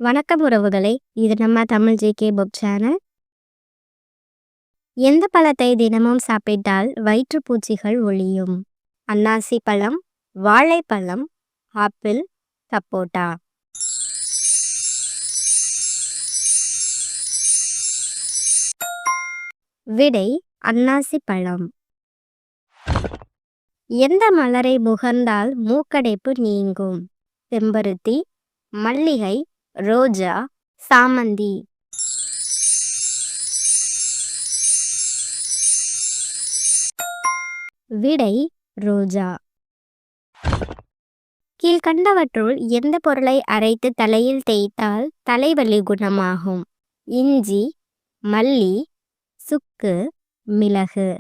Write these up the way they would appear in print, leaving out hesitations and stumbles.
வணக்கம் உறவுகளே! இது நம்ம தமிழ் ஜேகே புக் சேனல். எந்த பழத்தை தினமும் சாப்பிட்டால் வயிற்றுப்பூச்சிகள் ஒழியும்? அன்னாசி பழம், வாழைப்பழம், ஆப்பிள், சப்போட்டா. விடை அன்னாசி பழம். எந்த மலரை முகர்ந்தால் மூக்கடைப்பு நீங்கும்? செம்பருத்தி, மல்லிகை, ரோஜா, சாமந்தி. விடை ரோஜா. கீழ்கண்டவற்றுள் எந்த பொருளை அரைத்து தலையில் தேய்த்தால் தலைவலி குணமாகும்? இஞ்சி, மல்லி, சுக்கு, மிளகு.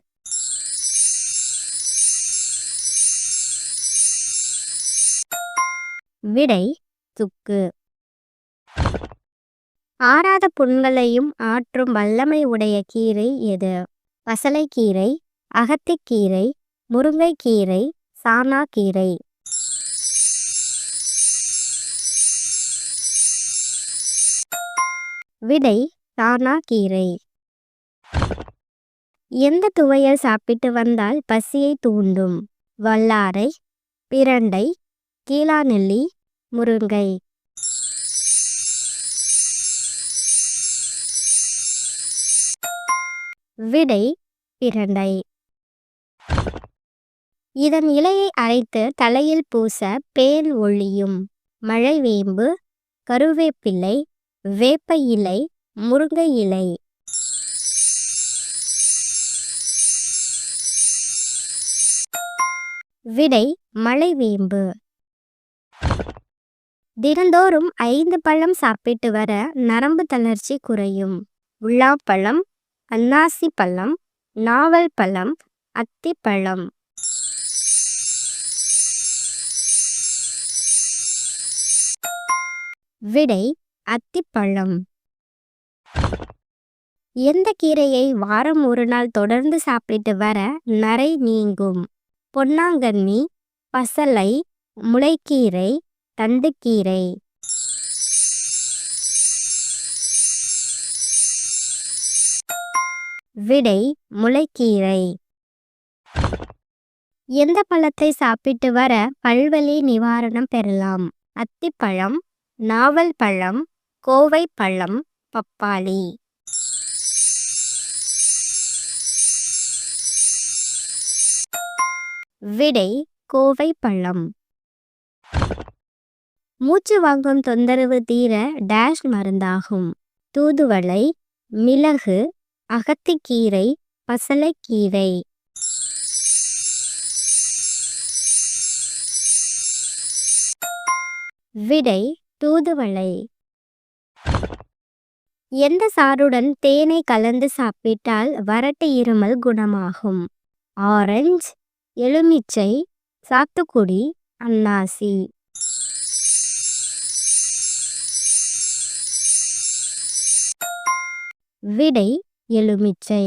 விடை சுக்கு. ஆறாத புண்களையும் ஆற்றும் வல்லமை உடைய கீரை எது? பசலைக்கீரை, அகத்திக்கீரை, முருங்கைக்கீரை, சாணாக்கீரை. விடை சாணாக்கீரை. எந்த துவையல் சாப்பிட்டு வந்தால் பசியை தூண்டும்? வல்லாரை, பிரண்டை, கீழாநெல்லி, முருங்கை. விடை பிரண்டை. இதன் இலையை அரைத்து தலையில் பூச பேன் ஒழியும்? மழைவேம்பு, கருவேப்பிலை, வேப்ப இலை, முருங்கை இலை. விடை மழைவேம்பு. தினந்தோறும் 5 பழம் சாப்பிட்டு வர நரம்பு தளர்ச்சி குறையும்? உலாப்பழம், அன்னாசி பழம், நாவல் பழம், அத்திப்பழம். விடை அத்திப்பழம். எந்த கீரையை வாரம் ஒரு நாள் தொடர்ந்து சாப்பிட்டு வர நரை நீங்கும்? பொன்னாங்கண்ணி, பசலை, முளைக்கீரை, தண்டுக்கீரை. விடை முளைக்கீரை. எந்த பழத்தை சாப்பிட்டு வர பல்வலி நிவாரணம் பெறலாம்? அத்திப்பழம், நாவல் பழம், கோவை பழம், பப்பாளி. விடை கோவை பழம். மூச்சு வாங்கும் தொந்தரவு தீர டேஷ் மருந்தாகும்? தூதுவளை, மிளகு, அகத்திக்கீரை, பசலைக்கீரை. விடை தூதுவளை. எந்த சாறுடன் தேனை கலந்து சாப்பிட்டால் வறட்டு இருமல் குணமாகும்? ஆரஞ்சு, எலுமிச்சை, சாத்துக்குடி, அன்னாசி. விடை எலுமிச்சை.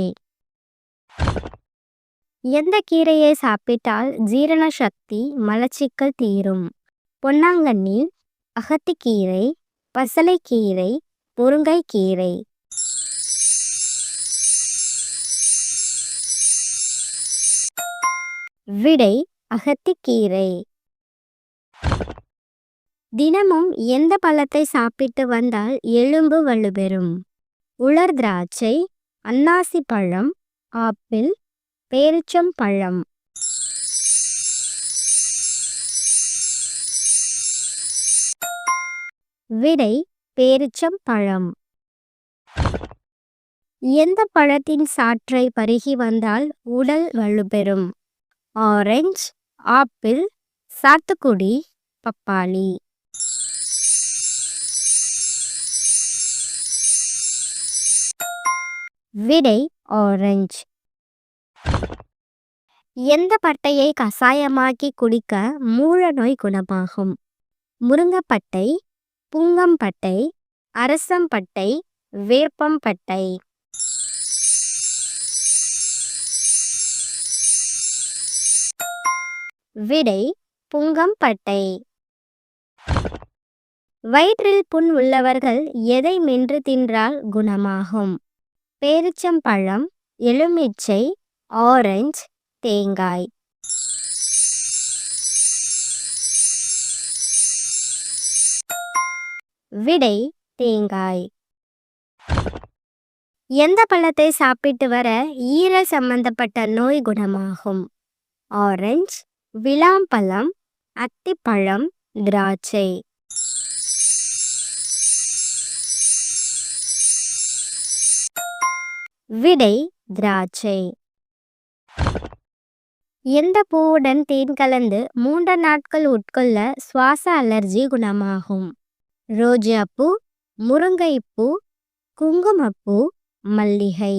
எந்த கீரையை சாப்பிட்டால் ஜீரண சக்தி மலச்சிக்கல் தீரும்? பொன்னாங்கண்ணி, அகத்திக்கீரை, பசலைக்கீரை, முருங்கைக்கீரை. விடை அகத்திக்கீரை. தினமும் எந்த பழத்தை சாப்பிட்டு வந்தால் எலும்பு வலுப்பெறும்? உலர் திராட்சை, அன்னாசி பழம், ஆப்பிள், பேரிச்சம்பழம். விடை பேரிச்சம்பழம். எந்த பழத்தின் சாற்றை பருகி வந்தால் உடல் வலுப்பெறும்? ஆரஞ்சு, ஆப்பிள், சாத்துக்குடி, பப்பாளி. விடை ஆரஞ்சு. எந்த பட்டையை கசாயமாக்கி குடிக்க மூல நோய் குணமாகும்? முருங்கப்பட்டை, புங்கம்பட்டை, அரசம்பட்டை, வேப்பம்பட்டை. விடை புங்கம்பட்டை. வயிற்றில் புண் உள்ளவர்கள் எதை மென்று தின்றால் குணமாகும்? பேரிச்சம்பழம், எலுமிச்சை, ஆரஞ்சு, தேங்காய். விடை தேங்காய். எந்த பழத்தை சாப்பிட்டு வர ஈரல் சம்பந்தப்பட்ட நோய் குணமாகும்? ஆரஞ்சு, விளாம்பழம், அத்திப்பழம், திராட்சை. விடை திராட்சை. எந்த பூவுடன் தேன் கலந்து 3 நாட்கள் உட்கொள்ள சுவாச அலர்ஜி குணமாகும்? ரோஜாப்பூ, முருங்கைப்பூ, குங்குமப்பூ, மல்லிகை.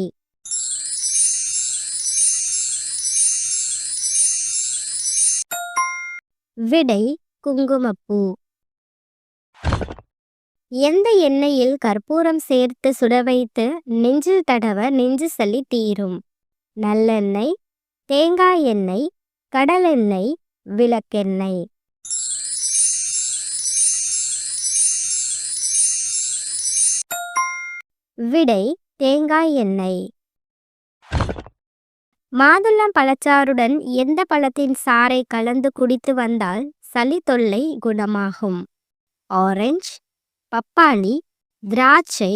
விடை குங்குமப்பூ. எந்த எண்ணெயில் கற்பூரம் சேர்த்து சுட வைத்து நெஞ்சில் தடவ நெஞ்சு சளி தீரும்? நல்லெண்ணெய், தேங்காய் எண்ணெய், கடலெண்ணெய், விளக்கெண்ணெய். விடை தேங்காய் எண்ணெய். மாதுளம் பழச்சாறுடன் எந்த பழத்தின் சாறை கலந்து குடித்து வந்தால் சளி தொல்லை குணமாகும்? ஆரஞ்சு, பப்பாளி, திராட்சை,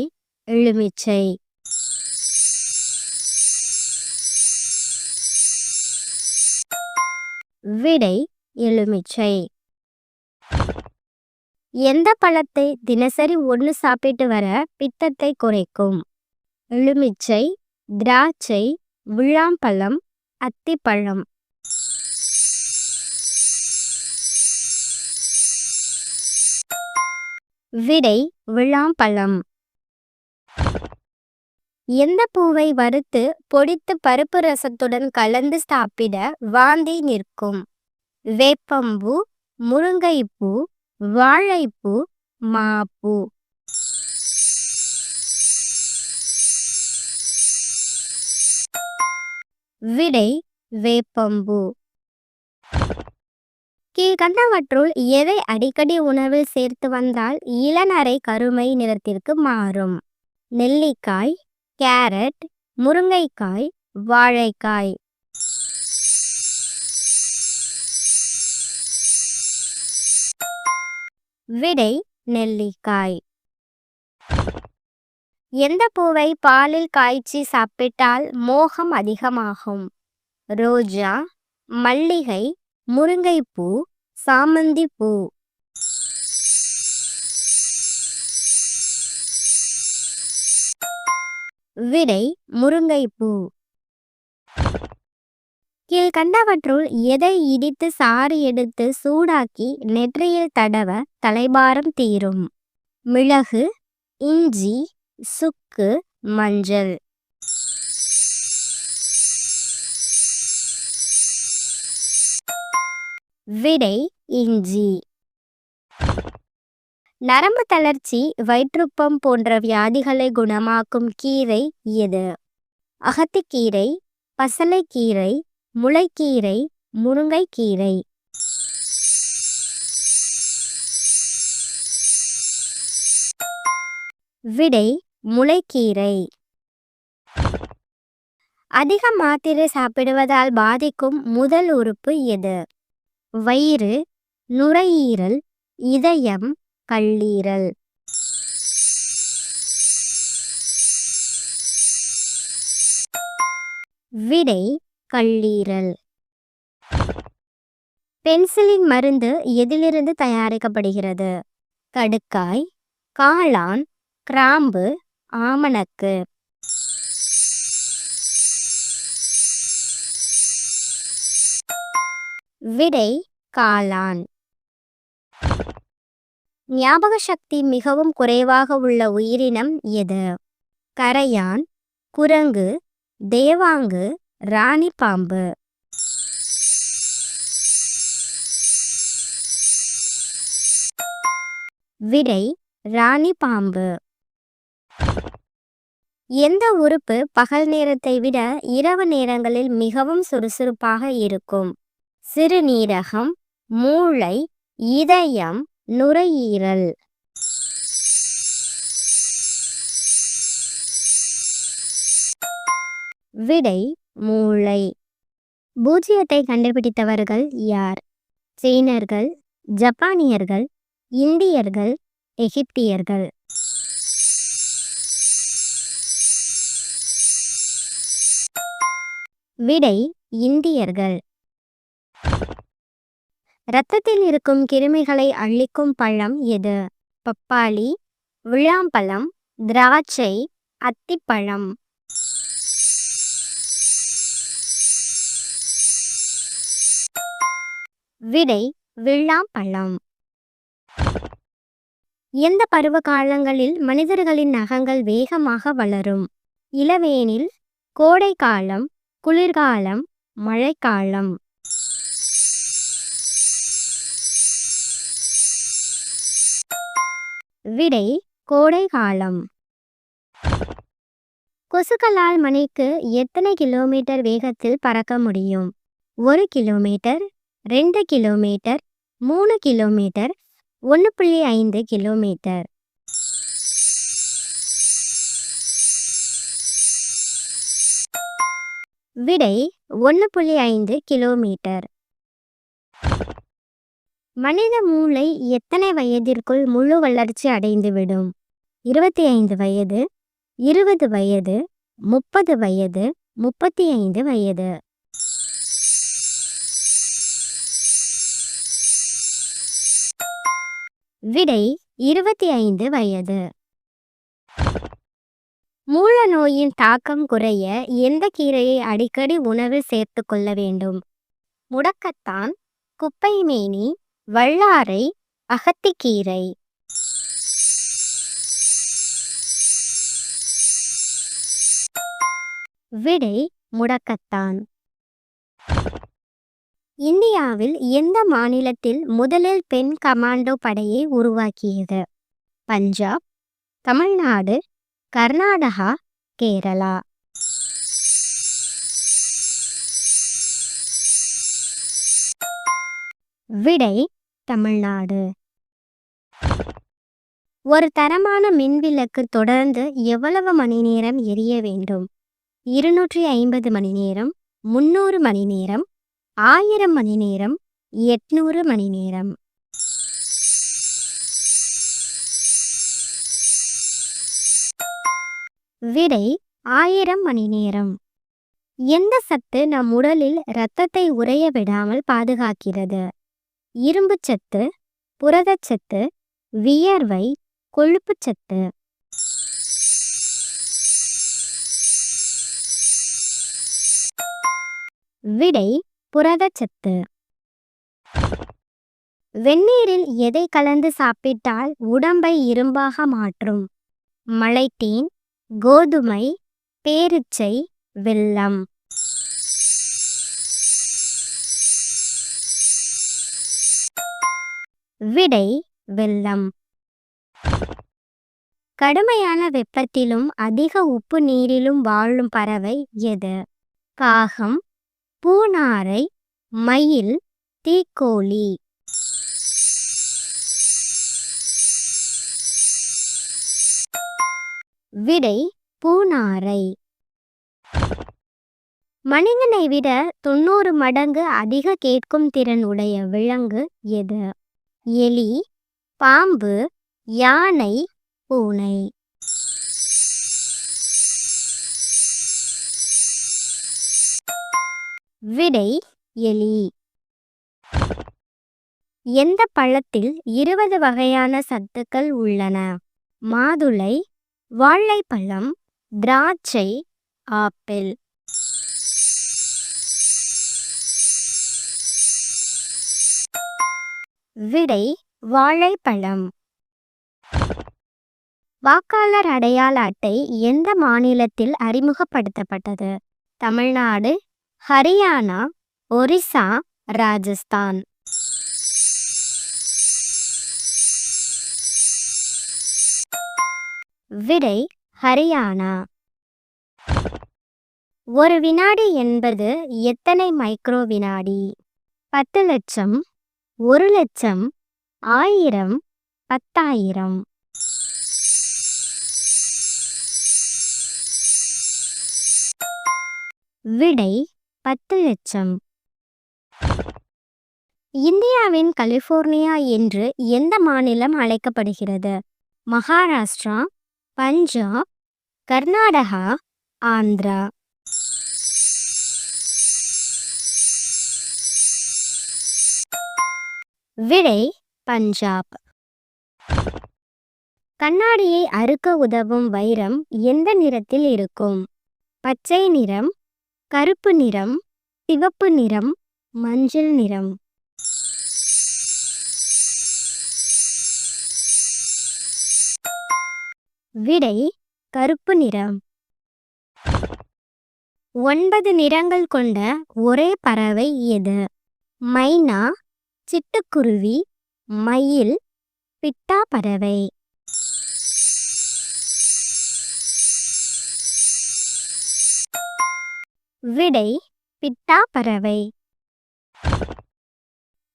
எலுமிச்சை. விடை எலுமிச்சை. எந்த பழத்தை தினசரி 1 சாப்பிட்டு வர பித்தத்தை குறைக்கும்? எலுமிச்சை, திராட்சை, விளாம்பழம், அத்திப்பழம். விடை விளாம்பழம். எந்த பூவை வறுத்து பொடித்து பருப்பு ரசத்துடன் கலந்து சாப்பிட வாந்தி நிற்கும்? வேப்பம்பூ, முருங்கைப்பூ, வாழைப்பூ, மாப்பூ. விடை வேப்பம்பூ. கீழ்கண்டவற்றுள் எதை அடிக்கடி உணவில் சேர்த்து வந்தால் இளநரை கருமை நிறத்திற்கு மாறும்? நெல்லிக்காய், கேரட், முருங்கைக்காய், வாழைக்காய். விடை நெல்லிக்காய். எந்த பூவை பாலில் காய்ச்சி சாப்பிட்டால் மோகம் அதிகமாகும்? ரோஜா, மல்லிகை, முருங்கைப்பூ, சாமந்திப்பூ. விடை முருங்கைப்பூ. கீழ்கண்டவற்றுள் எதை இடித்து சாறு எடுத்து சூடாக்கி நெற்றியில் தடவ தலைபாரம் தீரும்? மிளகு, இஞ்சி, சுக்கு, மஞ்சள். விடை இஞ்சி. நரம்பு தளர்ச்சி, வயிற்றுப்பம் போன்ற வியாதிகளை குணமாக்கும் கீரை எது? அகத்திக்கீரை, பசலைக்கீரை, முளைக்கீரை, முருங்கைக்கீரை. விடை முளைக்கீரை. அதிக மாத்திரை சாப்பிடுவதால் பாதிக்கும் முதல் உறுப்பு எது? வயிறு, நுரையீரல், இதயம், கல்லீரல். விடை கல்லீரல். பென்சிலின் மருந்து எதிலிருந்து தயாரிக்கப்படுகிறது? கடுக்காய், காளான், கிராம்பு, ஆமணக்கு. விடை காளான். ஞாபக சக்தி மிகவும் குறைவாக உள்ள உயிரினம் எது? கரையான், குரங்கு, தேவாங்கு, ராணி பாம்பு. விடை ராணி பாம்பு. எந்த உறுப்பு பகல் நேரத்தை விட இரவு நேரங்களில் மிகவும் சுறுசுறுப்பாக இருக்கும்? சிறுநீரகம், மூளை, இதயம், நுரையீரல். விடை மூளை. பூஜ்ஜியத்தை கண்டுபிடித்தவர்கள் யார்? சீனர்கள், ஜப்பானியர்கள், இந்தியர்கள், எகிப்தியர்கள். விடை இந்தியர்கள். இரத்தத்தில் இருக்கும் கிருமிகளை அழிக்கும் பழம் எது? பப்பாளி, விளாம்பழம், திராட்சை, அத்திப்பழம். விடை விளாம்பழம். எந்த பருவ காலங்களில் மனிதர்களின் நகங்கள் வேகமாக வளரும்? இளவேனில், கோடை காலம், குளிர்காலம், மழைக்காலம். விடை கோடை காலம். கொசுக்களால் மணிக்கு எத்தனை கிலோமீட்டர் வேகத்தில் பறக்க முடியும்? 1 கிலோமீட்டர், 2 கிலோமீட்டர், 3 கிலோமீட்டர், 1.5 கிலோமீட்டர். விடை 1.5 கிலோமீட்டர். மனித மூளை எத்தனை வயதிற்குள் முழு வளர்ச்சி அடைந்துவிடும்? 25 வயது, 20 வயது, 30 வயது, 35 வயது. விடை 25 வயது. மூல நோயின் தாக்கம் குறைய எந்த கீரையை அடிக்கடி உணவில் சேர்த்து கொள்ள வேண்டும்? முடக்கத்தான், குப்பைமேனி, வல்லாரை, அகத்திக்கீரை. விடை முடக்கத்தான். இந்தியாவில் எந்த மாநிலத்தில் முதலில் பெண் கமாண்டோ படையை உருவாக்கியது? பஞ்சாப், தமிழ்நாடு, கர்நாடகா, கேரளா. விடை தமிழ்நாடு. ஒரு தரமான மின்விளக்கு தொடர்ந்து எவ்வளவு மணி நேரம் எரிய வேண்டும்? 250 மணி நேரம், 300 மணி நேரம், 1000 மணி நேரம், 800 மணி நேரம். விடை 1000 மணி நேரம். எந்த சத்து நம் உடலில் இரத்தத்தை உறைய விடாமல் பாதுகாக்கிறது? இரும்புச்சத்து, புரதச்சத்து, வியர்வை, கொழுப்புச்சத்து. விடை புரதச்சத்து. வெந்நீரில் எதை கலந்து சாப்பிட்டால் உடம்பை இரும்பாக மாற்றும்? மலைத்தேன், கோதுமை, பேரிச்சை, வெல்லம். விடை வெல்லம். கடுமையான வெப்பத்திலும் அதிக உப்பு நீரிலும் வாழும் பறவை எது? காகம், பூநாரை, மயில், தீக்கோழி. விடை பூநாரை. மனிதனை விட 90 மடங்கு அதிக கேட்கும் திறன் உடைய விலங்கு எது? எலி, பாம்பு, யானை, பூனை. விடை எலி. எந்த பழத்தில் 20 வகையான சத்துக்கள் உள்ளன? மாதுளை, வாழைப்பழம், திராட்சை, ஆப்பிள். விடை வாழைப்பழம். வாக்காளர் அடையாள அட்டை எந்த மாநிலத்தில் அறிமுகப்படுத்தப்பட்டது? தமிழ்நாடு, ஹரியானா, ஒரிசா, ராஜஸ்தான். விடை ஹரியானா. ஒரு வினாடி என்பது எத்தனை மைக்ரோ வினாடி? 10 லட்சம், 1 லட்சம், 1000, 10,000. விடை 10 லட்சம். இந்தியாவின் கலிபோர்னியா என்று எந்த மாநிலம் அழைக்கப்படுகிறது? மகாராஷ்டிரா, பஞ்சாப், கர்நாடகா, ஆந்திரா. விடை பஞ்சாப். கண்ணாடியை அறுக்க உதவும் வைரம் எந்த நிறத்தில் இருக்கும்? பச்சை நிறம், கருப்பு நிறம், சிவப்பு நிறம், மஞ்சள் நிறம். விடை கருப்பு நிறம். 9 நிறங்கள் கொண்ட ஒரே பறவை எது? மைனா, சிட்டுக்குருவி, மயில், பிட்டா பறவை. விடை பிட்டா பறவை.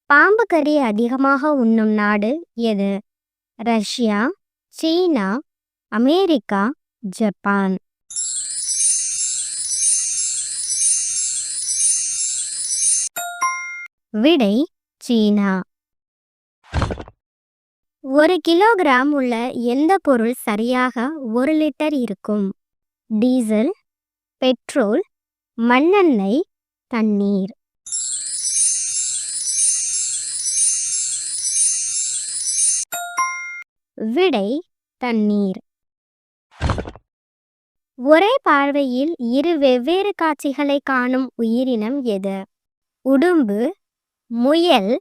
பாம்பு கறி அதிகமாக உண்ணும் நாடு எது? ரஷ்யா, சீனா, அமெரிக்கா, ஜப்பான். விடை சீனா. 1 கிலோகிராம் உள்ள எந்த பொருள் சரியாக 1 லிட்டர் இருக்கும்? டீசல், பெட்ரோல், மண்ணெண்ணெய், தண்ணீர். விடை தண்ணீர். ஒரே பார்வையில் 2 வெவ்வேறு காட்சிகளை காணும் உயிரினம் எது? உடும்பு, முயல்,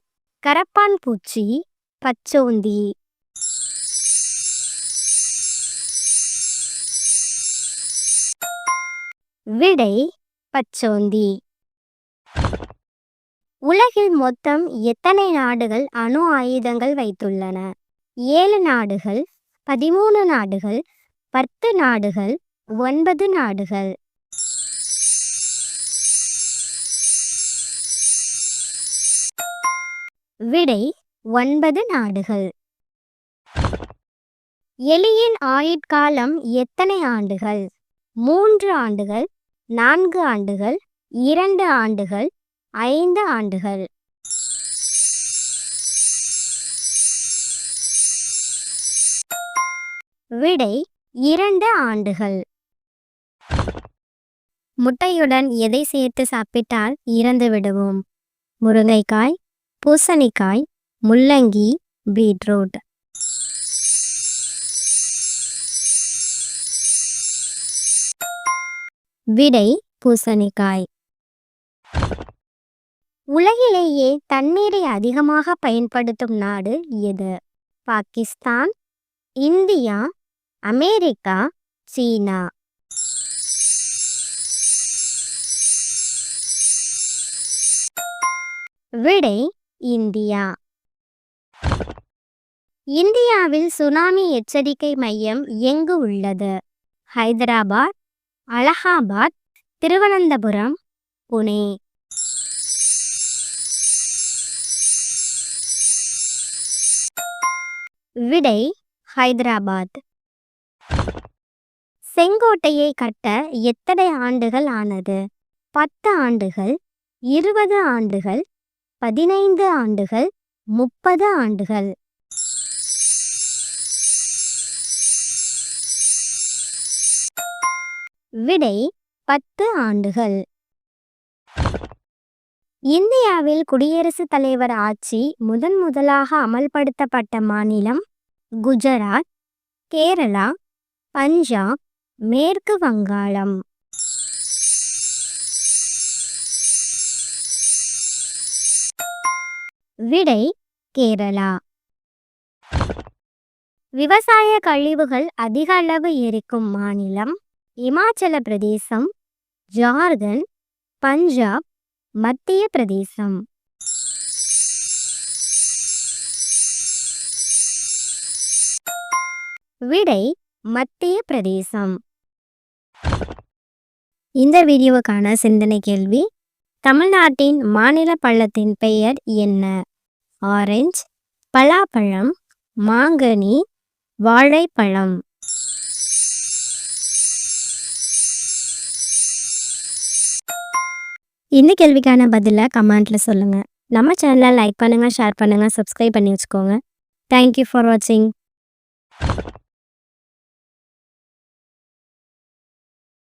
கரப்பான் பூச்சி, பச்சோந்தி. விடை பச்சோந்தி. உலகில் மொத்தம் எத்தனை நாடுகள் அணு ஆயுதங்கள் வைத்துள்ளன? 7 நாடுகள், 13 நாடுகள், 10 நாடுகள், 9 நாடுகள். விடை 9 நாடுகள். எலியின் ஆயுட்காலம் எத்தனை ஆண்டுகள்? 3 ஆண்டுகள், 4 ஆண்டுகள், 2 ஆண்டுகள், 5 ஆண்டுகள். விடை 2 ஆண்டுகள். முட்டையுடன் எதை சேர்த்து சாப்பிட்டால் இறந்து விடுவோம்? முருங்கைக்காய், பூசணிக்காய், முள்ளங்கி, பீட்ரூட். விடை பூசணிக்காய். உலகிலேயே தண்ணீரை அதிகமாக பயன்படுத்தும் நாடு எது? பாகிஸ்தான், இந்தியா, அமெரிக்கா, சீனா. விடை இந்தியா. இந்தியாவில் சுனாமி எச்சரிக்கை மையம் எங்கு உள்ளது? ஹைதராபாத், அலகாபாத், திருவனந்தபுரம், புனே. விடை ஹைதராபாத். செங்கோட்டையை கட்ட எத்தனை ஆண்டுகள் ஆனது? 10 ஆண்டுகள், 20 ஆண்டுகள், 15 ஆண்டுகள், 30 ஆண்டுகள். விடை 10 ஆண்டுகள். இந்தியாவில் குடியரசுத் தலைவர் ஆட்சி முதலாக அமல்படுத்தப்பட்ட மாநிலம் குஜராத், கேரளா, பஞ்சாப், மேற்கு வங்காளம். விடை கேரளா. விவசாய கழிவுகள் அதிக அளவு எரிக்கும் மாநிலம் இமாச்சல பிரதேசம், ஜார்க்கண்ட், பஞ்சாப், மத்திய பிரதேசம். விடை மத்திய பிரதேசம். இந்த வீடியோவுக்கான சிந்தனை கேள்வி: தமிழ்நாட்டின் மாநில பழத்தின் பெயர் என்ன? ஆரஞ்சு, பலாப்பழம், மாங்கனி, வாழைப்பழம். இந்த கேள்விக்கான பதிலை கமெண்ட்டில் சொல்லுங்கள். நம்ம சேனலை லைக் பண்ணுங்கள், ஷேர் பண்ணுங்கள், சப்ஸ்கிரைப் பண்ணி வச்சுக்கோங்க. தேங்க்யூ ஃபார் வாட்சிங்.